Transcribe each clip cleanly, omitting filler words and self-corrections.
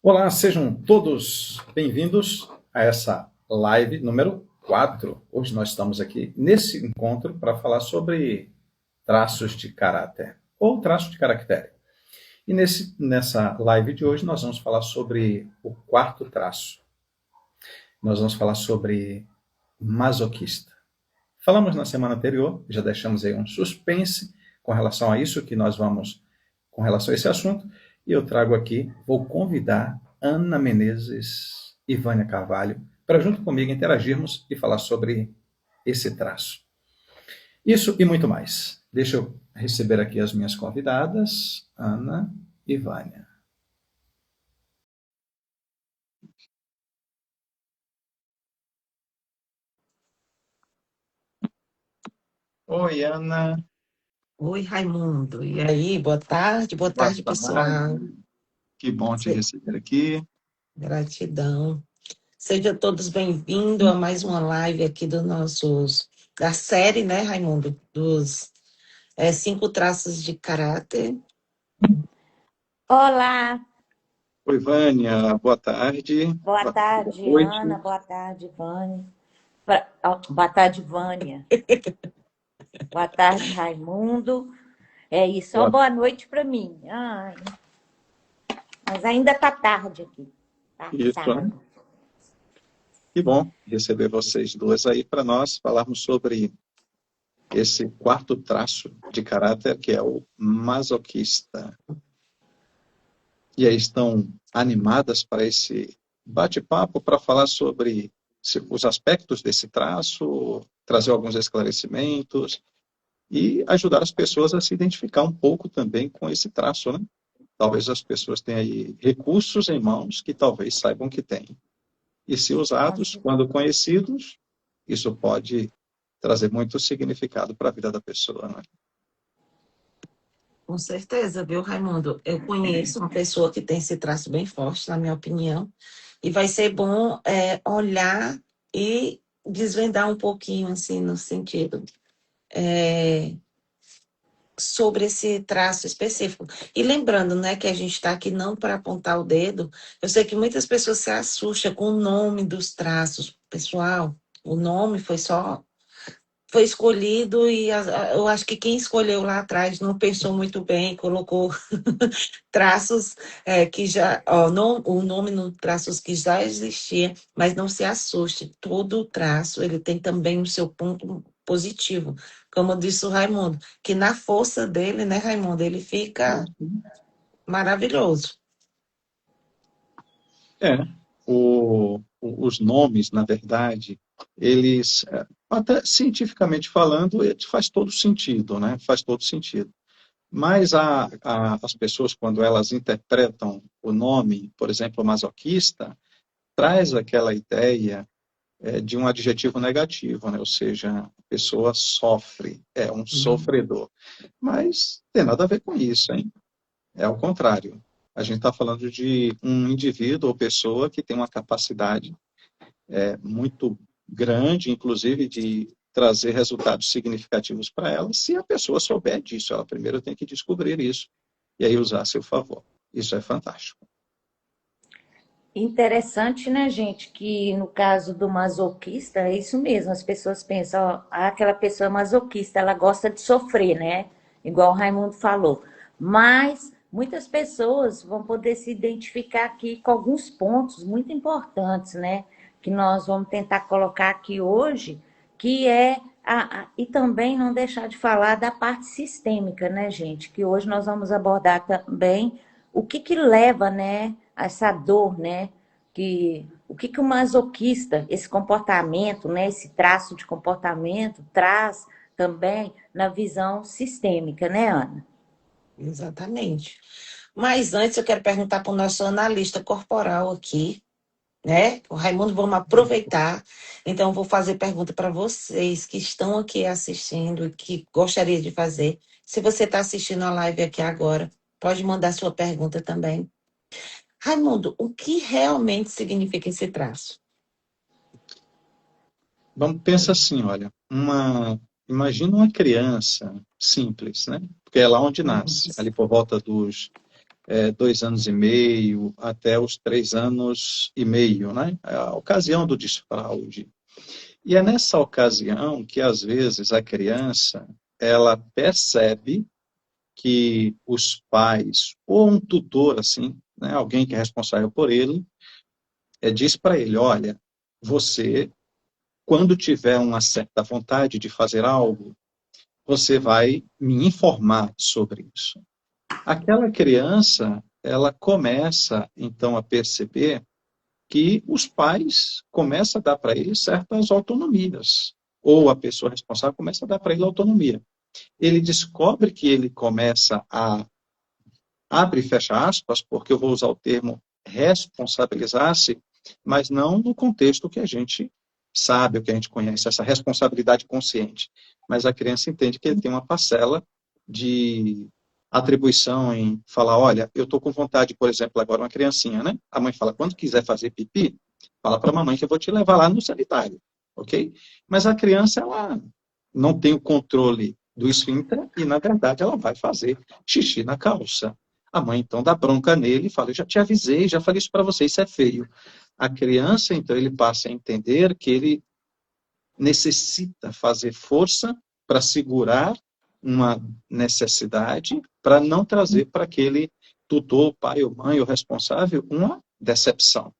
Olá, sejam todos bem-vindos a essa live número 4. Hoje nós estamos aqui nesse encontro para falar sobre traços de caráter ou traços de caractere. E nessa live de hoje nós vamos falar sobre o quarto traço. Nós vamos falar sobre masoquista. Falamos na semana anterior, já deixamos aí um suspense com relação a isso que nós vamos, com relação a esse assunto, e eu trago aqui, vou convidar Ana Menezes e Vânia Carvalho para junto comigo interagirmos e falar sobre esse traço. Isso e muito mais. Deixa eu receber aqui as minhas convidadas, Ana e Vânia. Oi, Ana. Oi, Raimundo. E aí, boa Boa tarde, pessoal. tarde. Que bom te Se- receber aqui. Gratidão. Sejam todos bem-vindos a mais uma live aqui da série, né, Raimundo, dos 5 traços de caráter. Olá, Oi, Vânia. Boa tarde. boa Boa tarde, boa tarde, Ana, noite. boa tarde, Vânia. Boa tarde, Vânia. Boa tarde, Raimundo. É isso, só Boa boa noite para mim. Ai, mas ainda tá tarde aqui. Tá Isso, né? tarde. Que bom receber vocês duas aí para nós falarmos sobre esse quarto traço de caráter, que é o masoquista. E aí estão animadas para esse bate-papo para falar sobre os aspectos desse traço, trazer alguns esclarecimentos e ajudar as pessoas a se identificar um pouco também com esse traço, né? Talvez as pessoas tenham aí recursos em mãos que talvez saibam que têm. E se usados, quando conhecidos, isso pode trazer muito significado para a vida da pessoa, né? Com certeza, viu, Raimundo? Eu conheço uma pessoa que tem esse traço bem forte, na minha opinião, e vai ser bom olhar e desvendar um pouquinho, assim, no sentido. é, sobre esse traço específico. E lembrando, né, que a gente está aqui não para apontar o dedo, eu sei que muitas pessoas se assustam com o nome dos traços. Pessoal, o nome foi escolhido e eu acho que quem escolheu lá atrás não pensou muito bem, colocou traços que já, ó, o nome no traços que já existia, mas não se assuste, todo traço ele tem também o seu ponto positivo, como disse o Raimundo, que na força dele, né, Raimundo, ele fica maravilhoso. É, os nomes, na verdade, eles, até cientificamente falando, faz todo sentido, né? Faz todo sentido. Mas as pessoas, quando elas interpretam o nome, por exemplo, masoquista, traz aquela ideia de um adjetivo negativo, né? Ou seja, a pessoa sofre, é um Uhum. sofredor. Mas tem nada a ver com isso, hein? É o contrário. A gente está falando de um indivíduo ou pessoa que tem uma capacidade muito grande, inclusive, de trazer resultados significativos para ela, se a pessoa souber disso. Ela primeiro tem que descobrir isso e aí usar a seu favor. Isso é fantástico. Interessante, né, gente, que no caso do masoquista, é isso mesmo, as pessoas pensam, ó, aquela pessoa é masoquista, ela gosta de sofrer, né? Igual o Raimundo falou. Mas muitas pessoas vão poder se identificar aqui com alguns pontos muito importantes, né? Que nós vamos tentar colocar aqui hoje, que é e também não deixar de falar da parte sistêmica, né, gente? Que hoje nós vamos abordar também o que leva, né, a essa dor, né? O que o masoquista, esse comportamento, né, esse traço de comportamento, traz também na visão sistêmica, né, Ana? Exatamente. Mas antes eu quero perguntar para o nosso analista corporal aqui, né? O Raimundo, vamos aproveitar. Então, eu vou fazer pergunta para vocês que estão aqui assistindo e que gostaria de fazer. Se você está assistindo a live aqui agora, pode mandar sua pergunta também. Raimundo, o que realmente significa esse traço? Vamos pensar assim, olha, imagina uma criança simples, né? Porque é lá onde nasce, ali por volta dos 2 anos e meio até os 3 anos e meio, né? É a ocasião do desfraude. E é nessa ocasião que, às vezes, a criança, ela percebe que os pais, ou um tutor, assim, né, alguém que é responsável por ele, diz para ele, olha, você, quando tiver uma certa vontade de fazer algo, você vai me informar sobre isso. Aquela criança, ela começa, então, a perceber que os pais começam a dar para ele certas autonomias, ou a pessoa responsável começa a dar para ele autonomia. Ele descobre que ele começa a, abre e fecha aspas, porque eu vou usar o termo responsabilizar-se, mas não no contexto que a gente sabe, o que a gente conhece, essa responsabilidade consciente. Mas a criança entende que ele tem uma parcela de atribuição em falar, olha, eu estou com vontade, por exemplo, agora uma criancinha, né? A mãe fala, quando quiser fazer pipi, fala para a mamãe que eu vou te levar lá no sanitário, ok? Mas a criança, ela não tem o controle do esfíncter e, na verdade, ela vai fazer xixi na calça. A mãe, então, dá bronca nele e fala, eu já te avisei, já falei isso para você, isso é feio. A criança, então, ele passa a entender que ele necessita fazer força para segurar uma necessidade, para não trazer para aquele tutor, pai ou mãe ou responsável, uma decepção.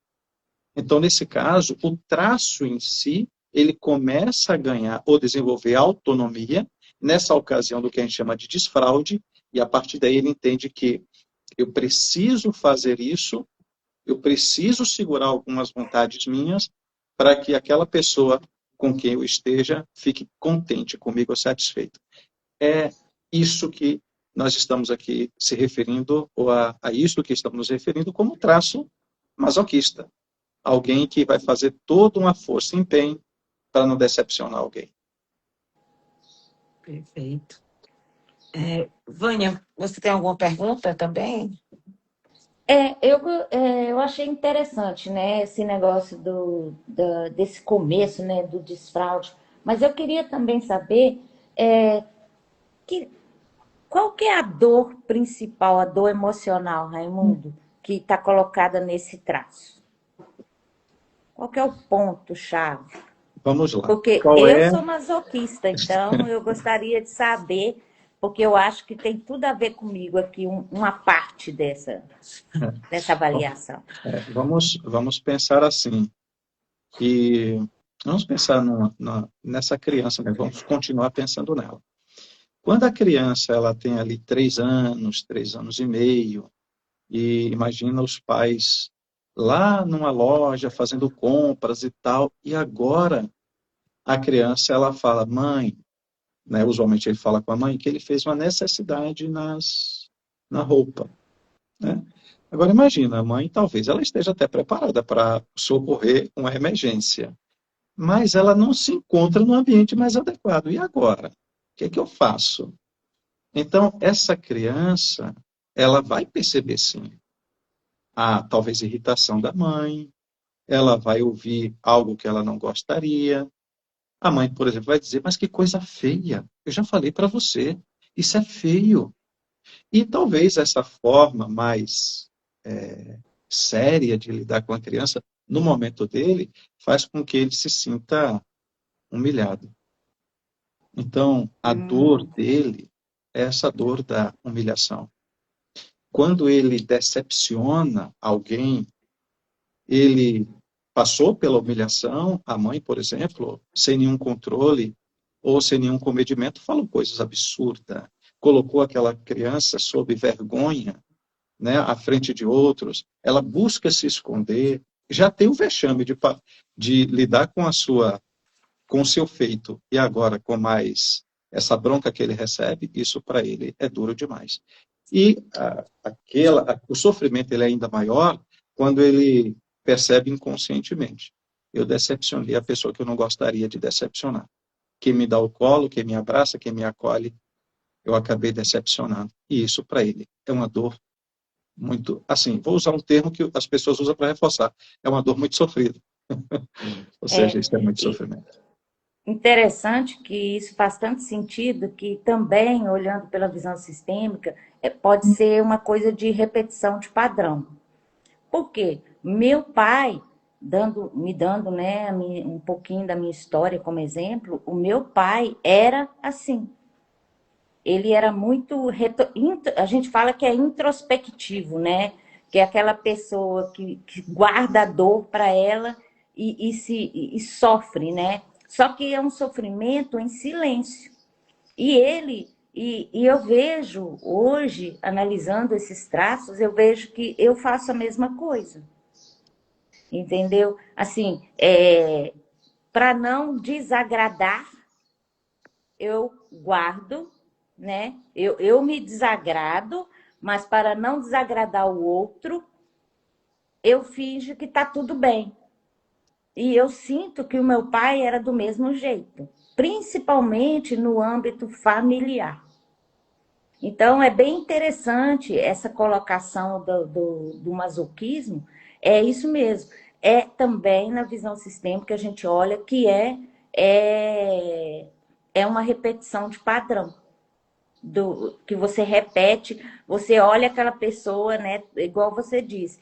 Então, nesse caso, o traço em si, ele começa a ganhar ou desenvolver autonomia, nessa ocasião do que a gente chama de desfraude, e a partir daí ele entende que eu preciso fazer isso, eu preciso segurar algumas vontades minhas para que aquela pessoa com quem eu esteja fique contente comigo ou satisfeito. É isso que nós estamos aqui se referindo, ou a isso que estamos nos referindo como traço masoquista. Alguém que vai fazer toda uma força e empenho para não decepcionar alguém. Perfeito. Vânia, você tem alguma pergunta também? Eu achei interessante, né, esse negócio desse começo, né, do desfraude. Mas eu queria também saber que, qual que é a dor principal, a dor emocional, Raimundo, que está colocada nesse traço? Qual que é o ponto-chave? Vamos lá. Porque Qual eu é? sou masoquista, então eu gostaria de saber, porque eu acho que tem tudo a ver comigo aqui, uma parte dessa avaliação. Vamos pensar assim, que vamos pensar nessa criança, né? Vamos continuar pensando nela. Quando a criança ela tem ali 3 anos, 3 anos e meio, e imagina os pais lá numa loja fazendo compras e tal, e agora a criança ela fala, mãe, né, usualmente ele fala com a mãe que ele fez uma necessidade na roupa, né? Agora imagina, a mãe talvez ela esteja até preparada para socorrer uma emergência, mas ela não se encontra no ambiente mais adequado. E agora? O que é que eu faço? Então, essa criança, ela vai perceber sim a talvez irritação da mãe, ela vai ouvir algo que ela não gostaria. A mãe, por exemplo, vai dizer, mas que coisa feia. Eu já falei para você, isso é feio. E talvez essa forma mais séria de lidar com a criança, no momento dele, faz com que ele se sinta humilhado. Então, a dor dele é essa dor da humilhação. Quando ele decepciona alguém, ele passou pela humilhação, a mãe, por exemplo, sem nenhum controle ou sem nenhum comedimento, falou coisas absurdas, colocou aquela criança sob vergonha, né, à frente de outros, ela busca se esconder, já tem o vexame de lidar com o seu feito, e agora com mais essa bronca que ele recebe, isso para ele é duro demais. E o sofrimento ele é ainda maior quando ele percebe inconscientemente. Eu decepcionei a pessoa que eu não gostaria de decepcionar. Quem me dá o colo, quem me abraça, quem me acolhe, eu acabei decepcionando. E isso para ele é uma dor muito, assim, vou usar um termo que as pessoas usam para reforçar, é uma dor muito sofrida. Ou seja, isso é muito E, sofrimento. Interessante que isso faz tanto sentido que também, olhando pela visão sistêmica, pode ser uma coisa de repetição de padrão. Por quê? Meu pai, me dando, né, um pouquinho da minha história como exemplo, o meu pai era assim. Ele era muito. A gente fala que é introspectivo, né? Que é aquela pessoa que guarda a dor para ela e sofre, né? Só que é um sofrimento em silêncio. E eu vejo hoje, analisando esses traços, eu vejo que eu faço a mesma coisa, entendeu? Assim, para não desagradar, eu guardo, né? Eu me desagrado, mas para não desagradar o outro, eu finjo que tá tudo bem. E eu sinto que o meu pai era do mesmo jeito, principalmente no âmbito familiar. Então, é bem interessante essa colocação do masoquismo. É isso mesmo. É também na visão sistêmica que a gente olha que é uma repetição de padrão. Que você repete, você olha aquela pessoa, né? Igual você disse,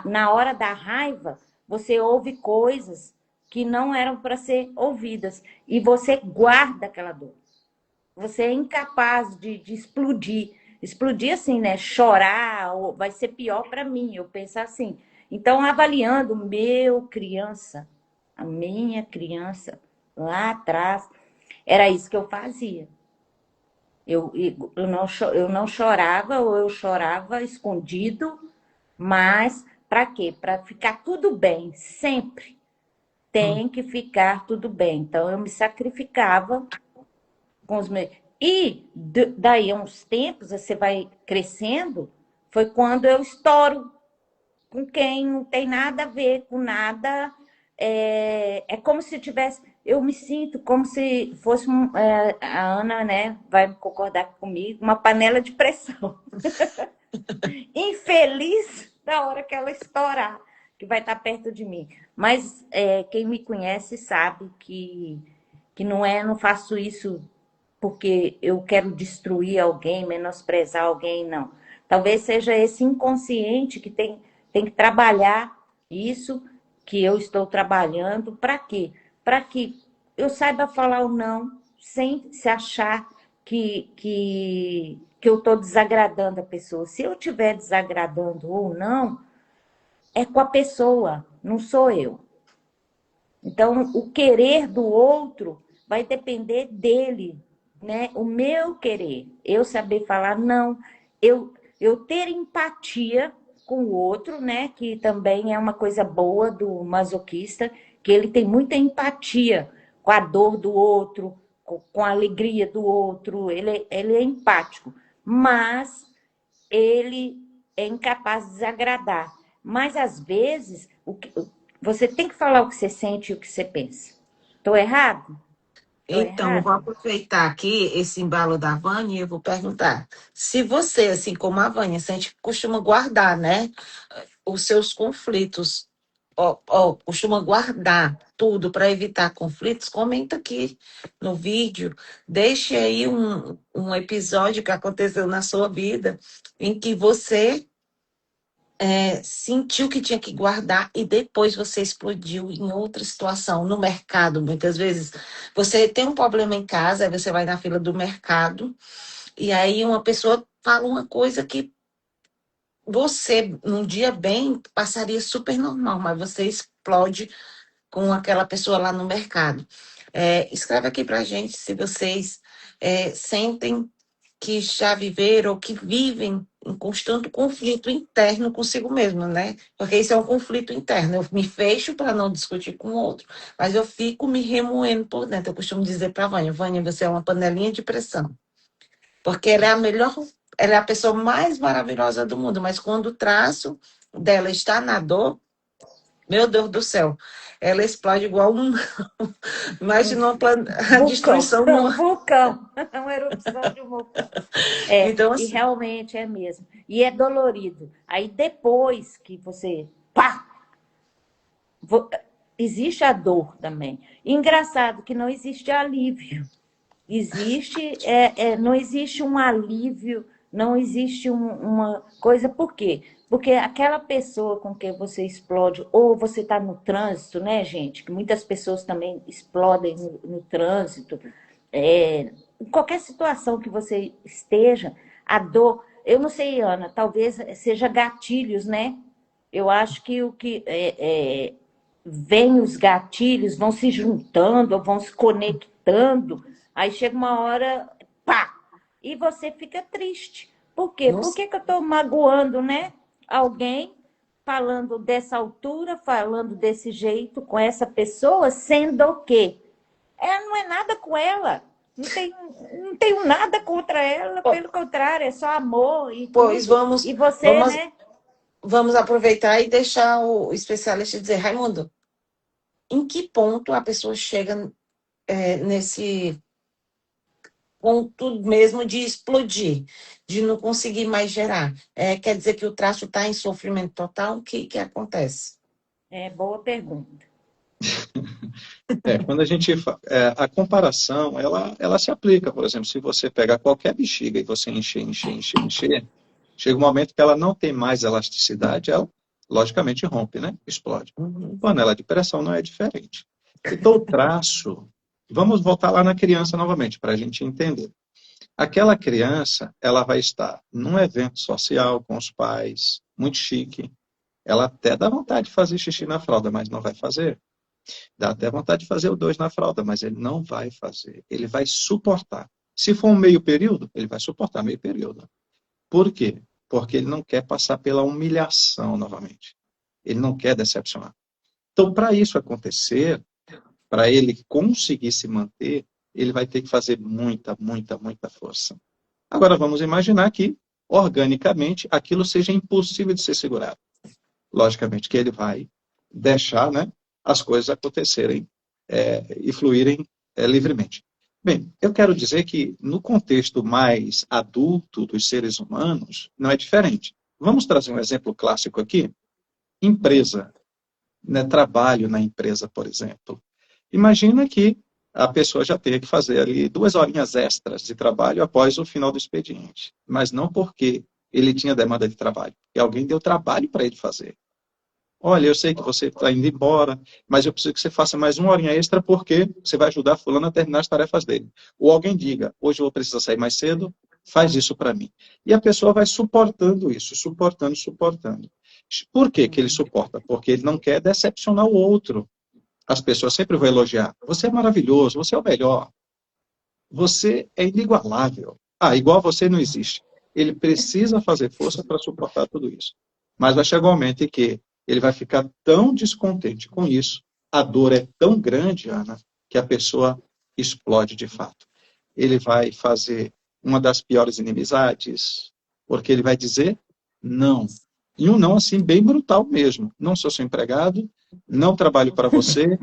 na hora da raiva, você ouve coisas que não eram para ser ouvidas e você guarda aquela dor. Você é incapaz de explodir. Explodir assim, né? Chorar, ou vai ser pior para mim. Eu penso assim. Então, avaliando a minha criança, lá atrás, era isso que eu fazia. Eu não chorava, ou eu chorava escondido, mas para quê? Para ficar tudo bem, sempre. Hum. Tem que ficar tudo bem. Então, eu me sacrificava com os meus. E daí a uns tempos, você vai crescendo, foi quando eu estouro com quem não tem nada a ver com nada. É como se tivesse. Eu me sinto como se fosse a Ana, né? Vai concordar comigo, uma panela de pressão. Infeliz da hora que ela estourar, que vai estar perto de mim. Mas quem me conhece sabe que não faço isso porque eu quero destruir alguém, menosprezar alguém, não. Talvez seja esse inconsciente que tem que trabalhar isso que eu estou trabalhando. Para quê? Para que eu saiba falar o não sem se achar que eu estou desagradando a pessoa. Se eu estiver desagradando ou não, é com a pessoa, não sou eu. Então, o querer do outro vai depender dele, né? O meu querer, eu saber falar não, eu ter empatia com o outro, né? Que também é uma coisa boa do masoquista, que ele tem muita empatia com a dor do outro, com a alegria do outro, ele é empático, mas ele é incapaz de desagradar. Mas às vezes você tem que falar o que você sente e o que você pensa. Estou errado? Estou Então, vou errado? aproveitar aqui esse embalo da Vânia e eu vou perguntar. Se você, assim como a Vânia, se a gente costuma guardar, né, os seus conflitos, costuma guardar tudo para evitar conflitos, comenta aqui no vídeo, deixe aí um episódio que aconteceu na sua vida em que você sentiu que tinha que guardar e depois você explodiu em outra situação, no mercado. Muitas vezes você tem um problema em casa, aí você vai na fila do mercado e aí uma pessoa fala uma coisa que você, num dia bem, passaria super normal, mas você explode com aquela pessoa lá no mercado. Escreve aqui pra gente se vocês sentem que já viveram ou que vivem em constante conflito interno consigo mesmo, né? Porque isso é um conflito interno. Eu me fecho para não discutir com o outro, mas eu fico me remoendo por dentro. Eu costumo dizer para a Vânia, Vânia, você é uma panelinha de pressão. Porque ela é a melhor, ela é a pessoa mais maravilhosa do mundo, mas quando o traço dela está na dor, meu Deus do céu, ela explode igual Um imagina a vulcão, destruição um numa. vulcão, uma erupção de um vulcão. Então, E assim, realmente é mesmo. E é dolorido. Aí depois que você, pá, existe a dor também. Engraçado que não existe alívio. Não existe um alívio, não existe uma coisa. Por quê? Porque aquela pessoa com quem você explode, ou você está no trânsito, né, gente? Que muitas pessoas também explodem no trânsito. Em qualquer situação que você esteja, a dor. Eu não sei, Ana, talvez seja gatilhos, né? Eu acho que o que vem os gatilhos, vão se juntando, ou vão se conectando, aí chega uma hora, pá, e você fica triste. Por quê? Por Nossa, que que eu estou magoando, né? Alguém falando dessa altura, falando desse jeito com essa pessoa, sendo o quê? Não é nada com ela. Não tenho nada contra ela, pelo contrário, é só amor e pois tudo. E você, vamos, né? vamos aproveitar e deixar o especialista dizer, Raimundo, em que ponto a pessoa chega nesse ponto mesmo de explodir, de não conseguir mais gerar? Quer dizer que o traço está em sofrimento total? O que acontece? Boa pergunta. Quando a gente a comparação, ela se aplica, por exemplo, se você pega qualquer bexiga e você encher, chega um momento que ela não tem mais elasticidade, ela logicamente rompe, né? Explode. Uhum. Panela de pressão não é diferente. Então, o traço, vamos voltar lá na criança novamente, para a gente entender. Aquela criança, ela vai estar num evento social com os pais, muito chique. Ela até dá vontade de fazer xixi na fralda, mas não vai fazer. Dá até vontade de fazer o dois na fralda, mas ele não vai fazer. Ele vai suportar. Se for um meio período, ele vai suportar meio período. Por quê? Porque ele não quer passar pela humilhação novamente. Ele não quer decepcionar. Então, para isso acontecer, para ele conseguir se manter, ele vai ter que fazer muita, muita, muita força. Agora, vamos imaginar que, organicamente, aquilo seja impossível de ser segurado. Logicamente que ele vai deixar, né, as coisas acontecerem e fluírem livremente. Bem, eu quero dizer que no contexto mais adulto dos seres humanos, não é diferente. Vamos trazer um exemplo clássico aqui? Empresa, né, trabalho na empresa, por exemplo. Imagina que a pessoa já tenha que fazer ali 2 horinhas extras de trabalho após o final do expediente, mas não porque ele tinha demanda de trabalho, porque alguém deu trabalho para ele fazer. Olha, eu sei que você está indo embora, mas eu preciso que você faça mais 1 horinha extra porque você vai ajudar fulano a terminar as tarefas dele. Ou alguém diga, hoje eu vou precisar sair mais cedo, faz isso para mim. E a pessoa vai suportando isso, suportando, suportando. Por que que ele suporta? Porque ele não quer decepcionar o outro. As pessoas sempre vão elogiar. Você é maravilhoso, você é o melhor, você é inigualável. Igual a você não existe. Ele precisa fazer força para suportar tudo isso. Mas vai chegar um momento em que ele vai ficar tão descontente com isso, a dor é tão grande, Ana, que a pessoa explode de fato. Ele vai fazer uma das piores inimizades, porque ele vai dizer não. E um não assim bem brutal mesmo. Não sou seu empregado, não trabalho para você.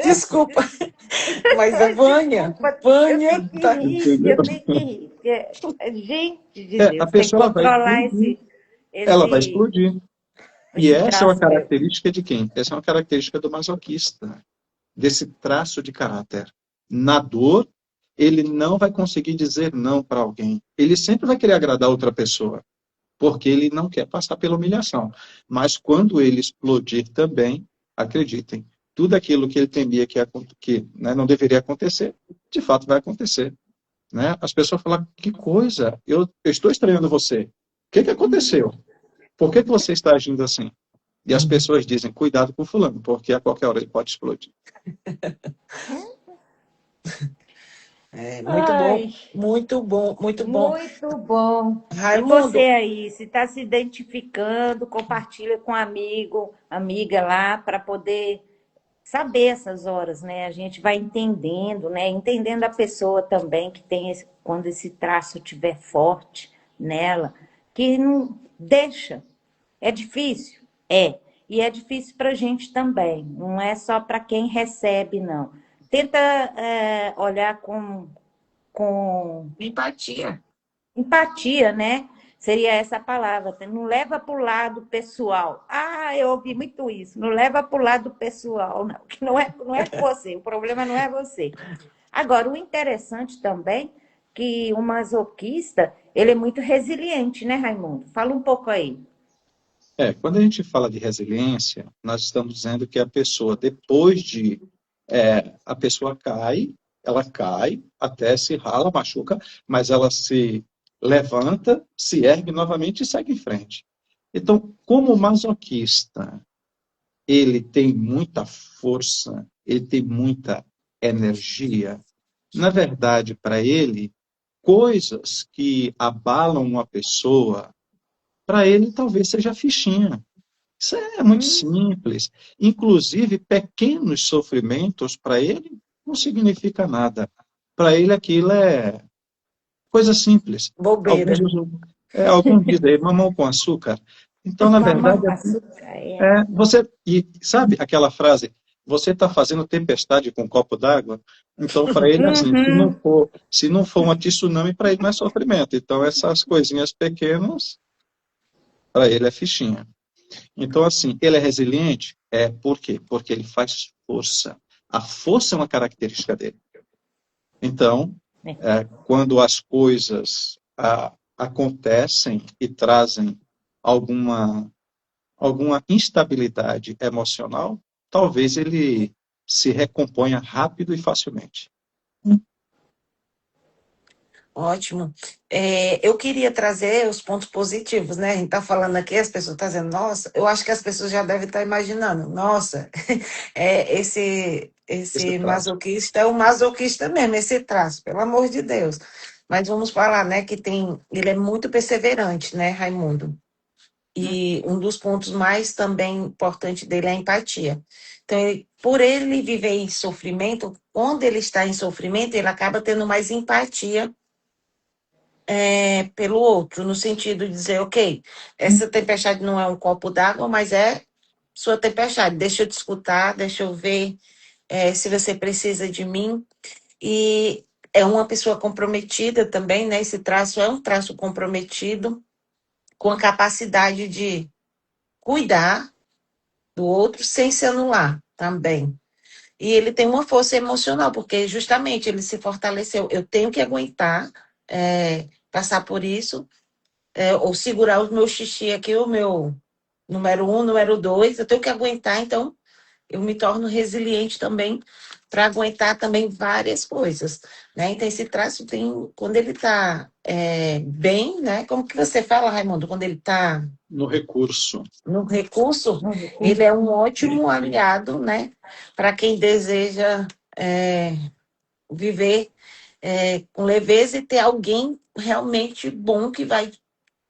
Desculpa, mas a Vânia, Desculpa, eu Vânia tenho que tá... rir, eu tenho que rir. Gente de A Deus, tem que pessoa ela vai controlar explodir. Ela vai esse, explodir. E esse essa é uma traço meu. característica de quem? Essa é uma característica do masoquista, desse traço de caráter. Na dor, ele não vai conseguir dizer não para alguém. Ele sempre vai querer agradar outra pessoa, porque ele não quer passar pela humilhação. Mas quando ele explodir também, acreditem, tudo aquilo que ele temia que né, não deveria acontecer, de fato vai acontecer. Né? As pessoas falam, que coisa, eu estou estranhando você. O que aconteceu? Por que você está agindo assim? E as pessoas dizem, cuidado com fulano, porque a qualquer hora ele pode explodir. Muito bom, Ai, muito bom, muito bom. muito bom. E você Raimundo, aí, se está se identificando, compartilha com um amigo, amiga lá, para poder saber essas horas, né? A gente vai entendendo, né? Entendendo a pessoa também que tem quando esse traço estiver forte nela, que não deixa. É difícil? É. E é difícil para a gente também. Não é só para quem recebe, não. Tenta olhar com empatia. empatia, né? Seria essa a palavra. Não leva para o lado pessoal. Ah, eu ouvi muito isso. Não leva para o lado pessoal, não. Que não é você. O problema não é você. Agora, o interessante também que o masoquista, ele é muito resiliente, né, Raimundo? Fala um pouco aí. Quando a gente fala de resiliência, nós estamos dizendo que a pessoa, depois de. A pessoa cai, ela cai, até se rala, machuca, mas ela se levanta, se ergue novamente e segue em frente. Então, como o masoquista, ele tem muita força, ele tem muita energia, na verdade, para ele, coisas que abalam uma pessoa, para ele talvez seja fichinha. Isso é muito Hum, simples. Inclusive, pequenos sofrimentos para ele não significa nada. Para ele aquilo é coisa simples. Bobeira. Alguns dizem mamão com açúcar. Então, na mamão verdade, com açúcar, é. você. E sabe aquela frase? Você está fazendo tempestade com um copo d'água? Então, para ele, é assim, Uhum. se não for uma tsunami, para ele não é sofrimento. Então, essas coisinhas pequenas, para ele é fichinha. Então, assim, ele é resiliente? Por quê? Porque ele faz força. A força é uma característica dele. Então, quando as coisas acontecem e trazem alguma, alguma instabilidade emocional, talvez ele se recomponha rápido e facilmente. Ótimo. Eu queria trazer os pontos positivos, né? A gente está falando aqui, as pessoas estão dizendo, nossa, eu acho que as pessoas já devem estar imaginando, nossa, Esse esse traço. masoquista é o masoquista mesmo, esse traço, pelo amor de Deus. Mas vamos falar, né, que ele é muito perseverante, né, Raimundo? E um dos pontos mais também importantes dele é a empatia. Então, por ele viver em sofrimento, quando ele está em sofrimento, ele acaba tendo mais empatia pelo outro, no sentido de dizer, ok, essa tempestade não é um copo d'água, mas é sua tempestade. Deixa eu te escutar, deixa eu ver se você precisa de mim. E é uma pessoa comprometida também, né? Esse traço é um traço comprometido, com a capacidade de cuidar do outro sem se anular também. E ele tem uma força emocional, porque justamente ele se fortaleceu. Eu tenho que aguentar passar por isso, ou segurar o meu xixi aqui, o meu número 1, número 2, eu tenho que aguentar, então eu me torno resiliente também para aguentar também várias coisas, né? Então esse traço tem, quando ele está bem, né? Como que você fala, Raimundo? Quando ele está No recurso. no recurso, ele é um ótimo aliado, né? Para quem deseja viver com leveza e ter alguém realmente bom que vai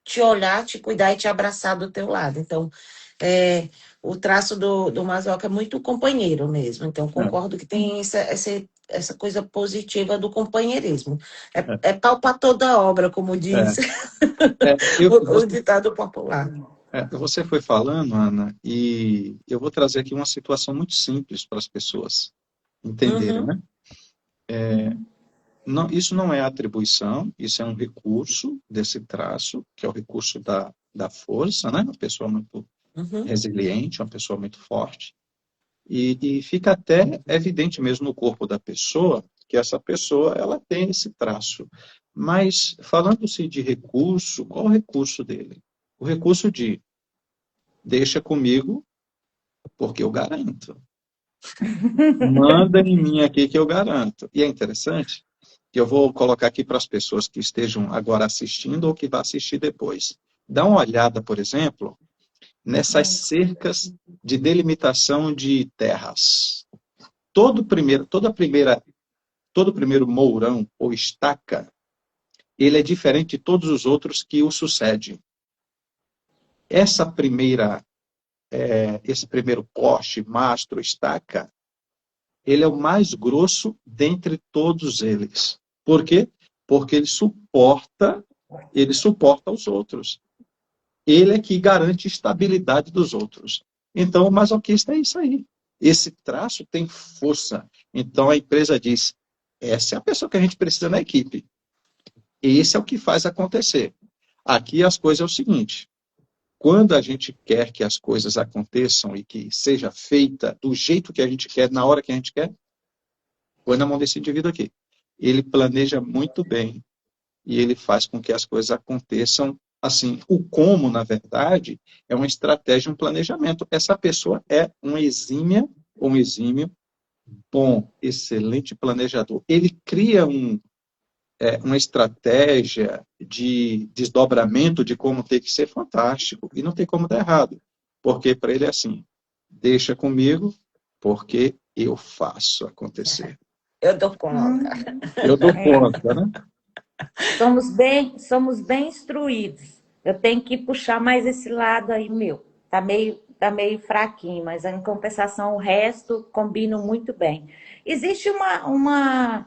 te olhar, te cuidar e te abraçar do teu lado. Então, o traço do Mazoca é muito companheiro mesmo. Então, concordo que tem essa coisa positiva do companheirismo. É, É pau para toda obra, como é, diz o você, ditado popular. você foi falando, Ana, e eu vou trazer aqui uma situação muito simples para as pessoas entenderem, Uhum, né? Não, isso não é atribuição, isso é um recurso desse traço, que é o recurso da força, né? Uma pessoa muito uhum. resiliente, uma pessoa muito forte. E fica até evidente mesmo no corpo da pessoa que essa pessoa ela tem esse traço. Mas, falando-se de recurso, qual o recurso dele? O recurso de deixa comigo, porque eu garanto. Manda em mim aqui que eu garanto. E é interessante que eu vou colocar aqui para as pessoas que estejam agora assistindo ou que vão assistir depois. Dá uma olhada, por exemplo, nessas cercas de delimitação de terras. Todo primeiro mourão ou estaca, ele é diferente de todos os outros que o sucedem. Essa primeira, esse primeiro poste, mastro, estaca, ele é o mais grosso dentre todos eles. Por quê? Porque ele suporta os outros. Ele é que garante a estabilidade dos outros. Então, o masoquista é isso aí. Esse traço tem força. Então, a empresa diz, essa é a pessoa que a gente precisa na equipe. Esse é o que faz acontecer. Aqui as coisas é o seguinte, quando a gente quer que as coisas aconteçam e que seja feita do jeito que a gente quer, na hora que a gente quer, põe na mão desse indivíduo aqui. Ele planeja muito bem e ele faz com que as coisas aconteçam assim. O como, na verdade, é uma estratégia, um planejamento. Essa pessoa é um exímio, bom, excelente planejador. Ele cria uma estratégia de desdobramento de como tem que ser fantástico. E não tem como dar errado. Porque para ele é assim, deixa comigo, porque eu faço acontecer. Eu dou conta. Eu dou conta, né? Somos bem instruídos. Eu tenho que puxar mais esse lado aí, meu. Tá meio fraquinho, mas em compensação o resto combina muito bem. Existe uma...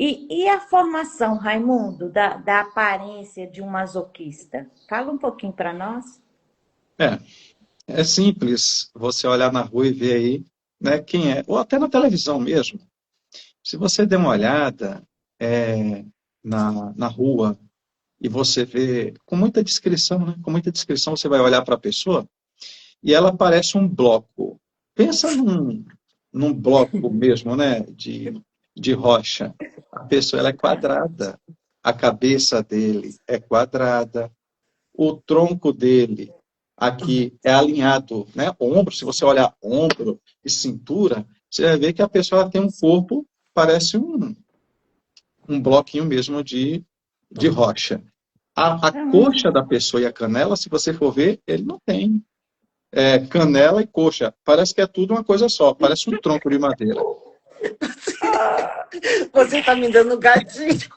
E a formação, Raimundo, da aparência de um masoquista? Fala um pouquinho para nós. É simples você olhar na rua e ver aí, né, quem é, ou até na televisão mesmo. Se você der uma olhada na rua e você vê com muita descrição, né, com muita descrição você vai olhar para a pessoa e ela parece um bloco. Pensa num bloco mesmo, né, de rocha. A pessoa ela é quadrada, a cabeça dele é quadrada, o tronco dele aqui é alinhado, né? Ombro, se você olhar ombro e cintura, você vai ver que a pessoa tem um corpo, parece um bloquinho mesmo de rocha. A coxa da pessoa e a canela, se você for ver, ele não tem canela e coxa. Parece que é tudo uma coisa só, parece um tronco de madeira. Você está me dando gatilho.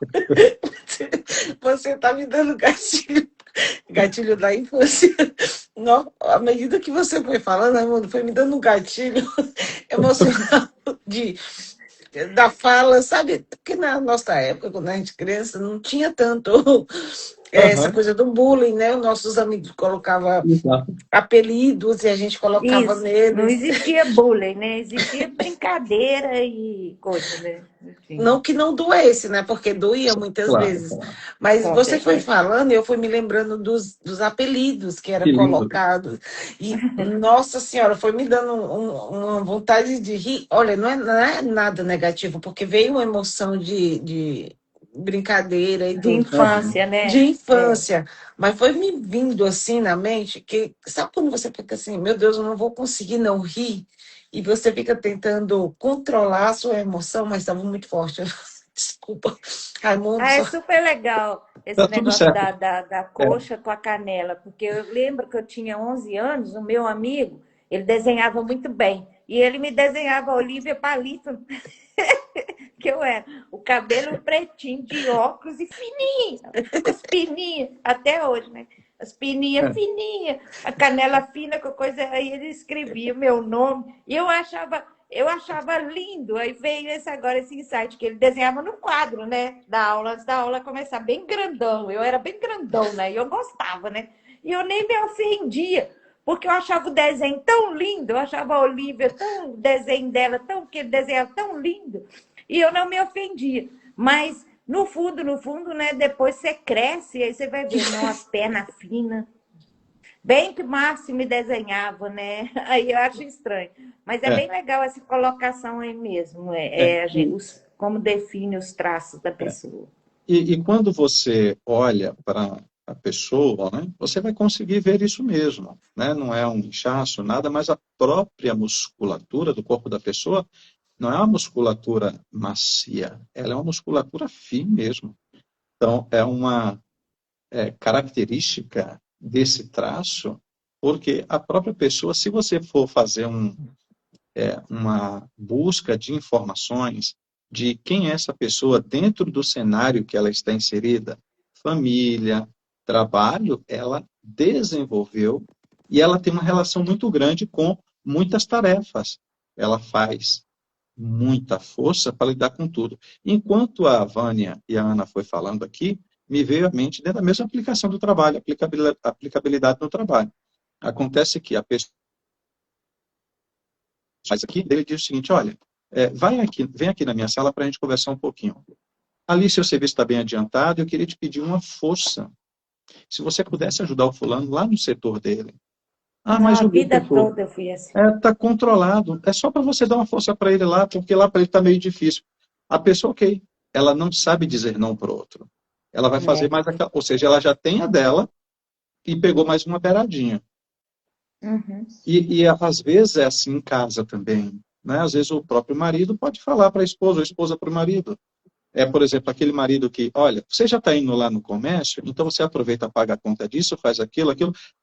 Você está me dando gatilho. Gatilho da infância. Não, à medida que você foi falando, Raimundo, foi me dando um gatilho emocional da fala, sabe? Porque na nossa época, quando a gente criança, não tinha tanto essa coisa do bullying, né? Os nossos amigos colocavam apelidos e a gente colocava Isso, neles. não existia bullying, né? Existia brincadeira e coisa, né? Enfim. Não que não doesse, né? Porque doía muitas Claro, vezes. claro. Mas Com você foi certeza. falando e eu fui me lembrando dos apelidos que eram Que lindo. colocados. E, nossa senhora, foi me dando uma vontade de rir. Olha, não é nada negativo, porque veio uma emoção de brincadeira e De tudo. infância, né? De infância. Mas foi me vindo assim na mente que, sabe quando você fica assim, meu Deus, eu não vou conseguir não rir? E você fica tentando controlar a sua emoção, mas estava muito forte. Desculpa, Raimundo. Ah, é super legal esse Tá tudo negócio certo. da coxa com a canela, porque eu lembro que eu tinha 11 anos, o meu amigo, ele desenhava muito bem, e ele me desenhava a Olivia Palito, que eu era, o cabelo pretinho, de óculos e fininho, com as pininhas, até hoje, né? As pininhas fininhas, a canela fina, com coisa, aí ele escrevia o meu nome, e eu achava lindo. Aí veio esse insight que ele desenhava no quadro, né? Da aula, antes da aula começar bem grandão. Eu era bem grandão, né? E eu gostava, né? E eu nem me ofendia, porque eu achava o desenho tão lindo, eu achava a Olivia o desenho dela que ele desenhava tão lindo, e eu não me ofendia. Mas no fundo, né? Depois você cresce, aí você vai ver, não, as pernas finas. Bem que Márcio me desenhava, né? Aí eu acho estranho. Mas é bem legal essa colocação aí mesmo. Como define os traços da pessoa. E quando você olha para a pessoa, né, você vai conseguir ver isso mesmo. Né? Não é um inchaço, nada, mas a própria musculatura do corpo da pessoa não é uma musculatura macia, ela é uma musculatura fina mesmo. Então, é uma característica desse traço, porque a própria pessoa, se você for fazer uma busca de informações de quem é essa pessoa dentro do cenário que ela está inserida, família, trabalho, ela desenvolveu e ela tem uma relação muito grande com muitas tarefas. Ela faz muita força para lidar com tudo. Enquanto a Vânia e a Ana foi falando aqui, me veio à mente dentro da mesma aplicação do trabalho, aplicabilidade no trabalho. Acontece que a pessoa faz aqui, ele diz o seguinte, olha, vem aqui na minha sala para a gente conversar um pouquinho. Ali, seu serviço está bem adiantado, eu queria te pedir uma força. Se você pudesse ajudar o fulano lá no setor dele, Ah, Não, mas a o vida Bíblico toda eu fui assim. tá controlado. É só para você dar uma força para ele lá, porque lá para ele está meio difícil. A pessoa, ok, ela não sabe dizer não para o outro. Ela vai fazer É. mais aquela, ou seja, ela já tem a dela e pegou mais uma beiradinha. Uhum. E às vezes é assim em casa também, né? Às vezes o próprio marido pode falar para a esposa, ou a esposa para o marido. É, por exemplo, aquele marido que, olha, você já está indo lá no comércio, então você aproveita, paga a conta disso, faz aquilo,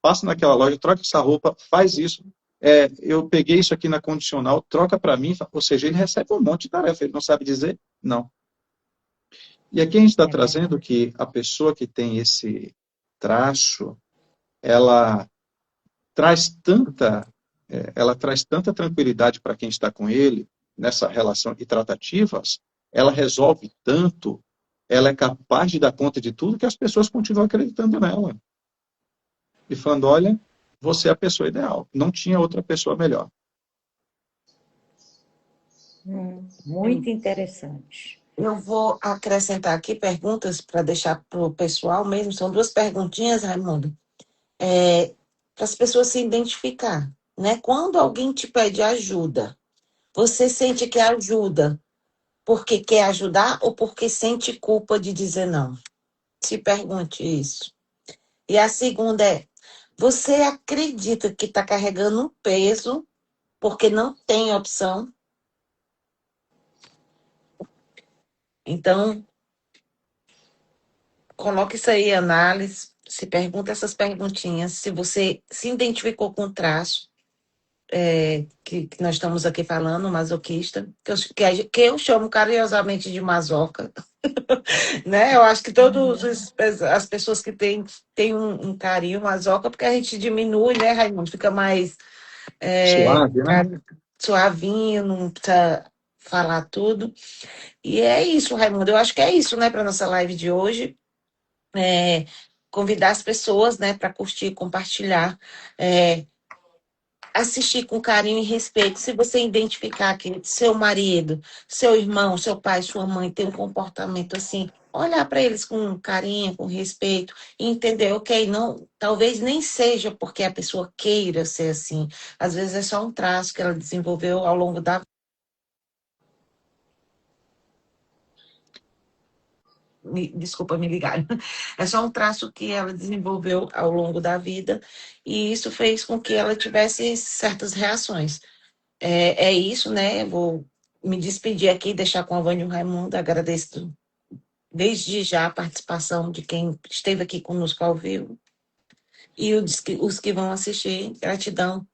passa naquela loja, troca essa roupa, faz isso. É, eu peguei isso aqui na condicional, troca para mim, ou seja, ele recebe um monte de tarefa, ele não sabe dizer não. E aqui a gente está É trazendo verdade. que a pessoa que tem esse traço, ela traz tanta, ela traz tanta tranquilidade para quem está com ele nessa relação e tratativas, ela resolve tanto, ela é capaz de dar conta de tudo que as pessoas continuam acreditando nela e falando, olha, você é a pessoa ideal, não tinha outra pessoa melhor. Sim. Muito interessante. Eu vou acrescentar aqui perguntas para deixar para o pessoal mesmo. São duas perguntinhas, Raimundo, para as pessoas se identificar, né? Quando alguém te pede ajuda, você sente que ajuda porque quer ajudar ou porque sente culpa de dizer não? Se pergunte isso. E a segunda é: você acredita que está carregando um peso porque não tem opção? Então, coloque isso aí em análise, se pergunta essas perguntinhas, se você se identificou com o traço que nós estamos aqui falando, masoquista, que eu chamo carinhosamente de masoca, né? Eu acho que todas Uhum. as pessoas que têm um carinho masoca, porque a gente diminui, né, Raimundo? Fica mais Suave, né? suavinho, não precisa falar tudo. E é isso, Raimundo. Eu acho que é isso, né, para nossa live de hoje. É, convidar as pessoas, né, para curtir, compartilhar, é, assistir com carinho e respeito. Se você identificar que seu marido, seu irmão, seu pai, sua mãe tem um comportamento assim, olhar para eles com carinho, com respeito e entender, ok, não, talvez nem seja porque a pessoa queira ser assim. Às vezes é só um traço que ela desenvolveu ao longo da desculpa, me ligaram. É só um traço que ela desenvolveu ao longo da vida e isso fez com que ela tivesse certas reações. É isso, né? Vou me despedir aqui, deixar com a Vânia e o Raimundo. Agradeço desde já a participação de quem esteve aqui conosco ao vivo e os que vão assistir. Gratidão.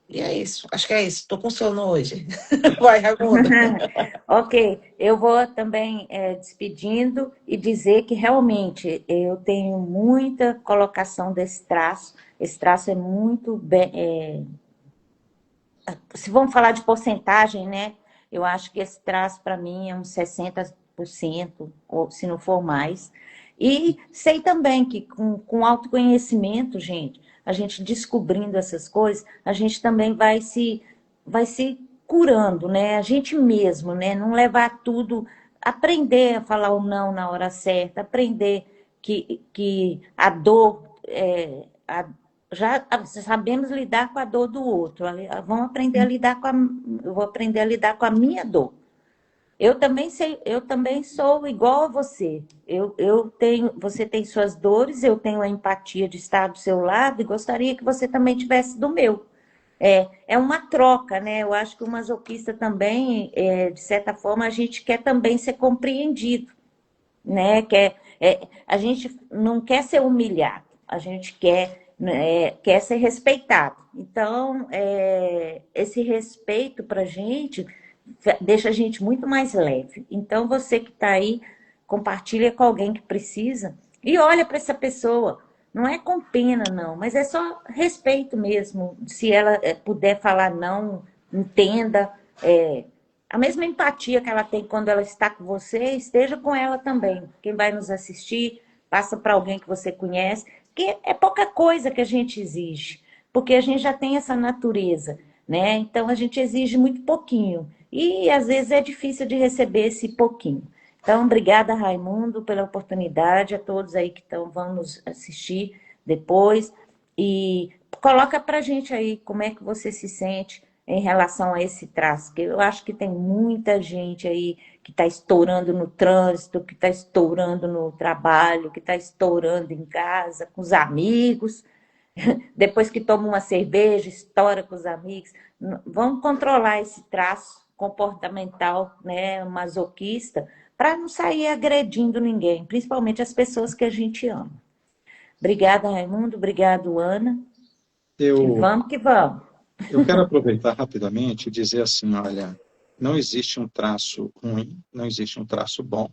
E é isso. Acho que é isso. Estou com sono hoje. Vai, Raimundo. Ok, eu vou também despedindo e dizer que realmente eu tenho muita colocação desse traço. Esse traço é muito bem. Se vamos falar de porcentagem, né? Eu acho que esse traço para mim é uns 60%, ou se não for mais. E sei também que com autoconhecimento, gente, a gente descobrindo essas coisas, a gente também vai se curando, né? A gente mesmo, né? Não levar tudo, aprender a falar o não na hora certa, aprender que a dor já sabemos lidar com a dor do outro. Vamos aprender a lidar com eu vou aprender a lidar com a minha dor. Eu também sei, eu também sou igual a você. Eu tenho, você tem suas dores, eu tenho a empatia de estar do seu lado e gostaria que você também tivesse do meu. É uma troca, né? Eu acho que o masoquista também, de certa forma, a gente quer também ser compreendido, né? A gente não quer ser humilhado, a gente quer ser respeitado. Então, esse respeito para a gente deixa a gente muito mais leve. Então, você que está aí, compartilha com alguém que precisa e olha para essa pessoa. Não é com pena, não, mas é só respeito mesmo. Se ela puder falar não, entenda. A mesma empatia que ela tem quando ela está com você, esteja com ela também. Quem vai nos assistir, passa para alguém que você conhece, porque é pouca coisa que a gente exige, porque a gente já tem essa natureza, né? Então a gente exige muito pouquinho e às vezes é difícil de receber esse pouquinho. Então, obrigada, Raimundo, pela oportunidade, a todos aí que vão nos assistir depois. E coloca pra gente aí como é que você se sente em relação a esse traço, porque eu acho que tem muita gente aí que está estourando no trânsito, que está estourando no trabalho, que está estourando em casa, com os amigos, depois que toma uma cerveja, estoura com os amigos. Vamos controlar esse traço comportamental, né, masoquista, para não sair agredindo ninguém, principalmente as pessoas que a gente ama. Obrigada, Raimundo. Obrigado, Ana. E Eu, vamos que vamos. eu quero aproveitar rapidamente e dizer assim, olha, não existe um traço ruim, não existe um traço bom,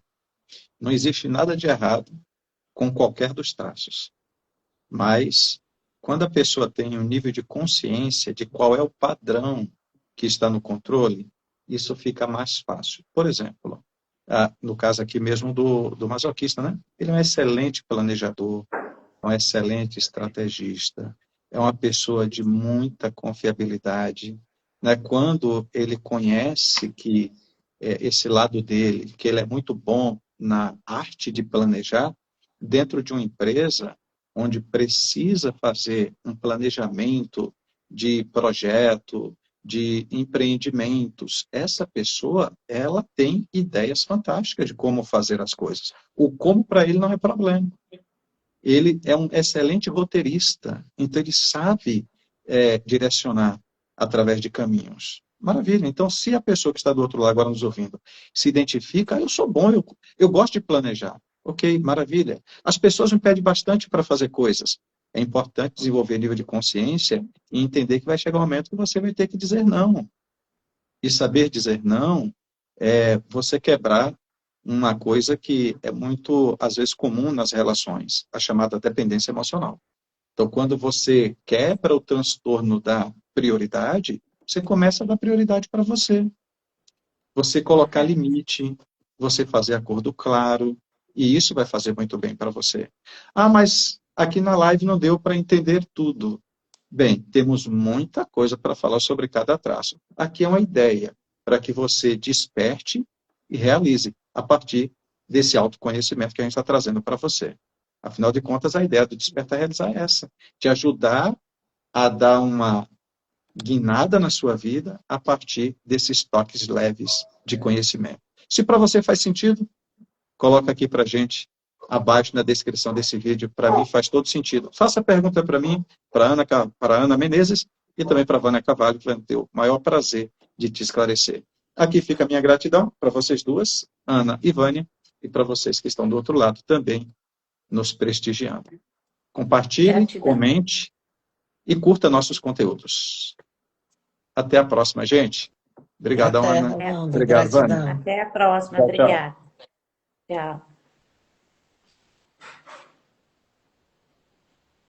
não existe nada de errado com qualquer dos traços. Mas, quando a pessoa tem um nível de consciência de qual é o padrão que está no controle, isso fica mais fácil. Por exemplo, no caso aqui mesmo do masoquista, né? Ele é um excelente planejador, um excelente estrategista, é uma pessoa de muita confiabilidade, né? Quando ele conhece que esse lado dele, que ele é muito bom na arte de planejar, dentro de uma empresa onde precisa fazer um planejamento de projeto, de empreendimentos, essa pessoa, ela tem ideias fantásticas de como fazer as coisas. O como para ele não é problema. Ele é um excelente roteirista, então ele sabe direcionar através de caminhos. Maravilha. Então, se a pessoa que está do outro lado agora nos ouvindo se identifica, eu sou bom, eu gosto de planejar. Ok, maravilha. As pessoas me pedem bastante para fazer coisas. É importante desenvolver nível de consciência e entender que vai chegar um momento que você vai ter que dizer não. E saber dizer não é você quebrar uma coisa que é muito, às vezes, comum nas relações, a chamada dependência emocional. Então, quando você quebra o transtorno da prioridade, você começa a dar prioridade para você. Você colocar limite, você fazer acordo claro, e isso vai fazer muito bem para você. Ah, mas aqui na live não deu para entender tudo. Bem, temos muita coisa para falar sobre cada traço. Aqui é uma ideia para que você desperte e realize a partir desse autoconhecimento que a gente está trazendo para você. Afinal de contas, a ideia do Despertar e Realizar é essa, te ajudar a dar uma guinada na sua vida a partir desses toques leves de conhecimento. Se para você faz sentido, coloca aqui para a gente, abaixo na descrição desse vídeo. Para mim faz todo sentido. Faça a pergunta para mim, para Ana Menezes e também para a Vânia Carvalho, que vai ter o maior prazer de te esclarecer. Aqui fica a minha gratidão para vocês duas, Ana e Vânia, e para vocês que estão do outro lado também nos prestigiando. Compartilhe, Gratidão. comente e curta nossos conteúdos. Até a próxima, gente. Obrigado, Até, Ana. Raimundo. Obrigado, Vânia. Gratidão. Até a próxima. Tchau, tchau. Obrigada. Tchau.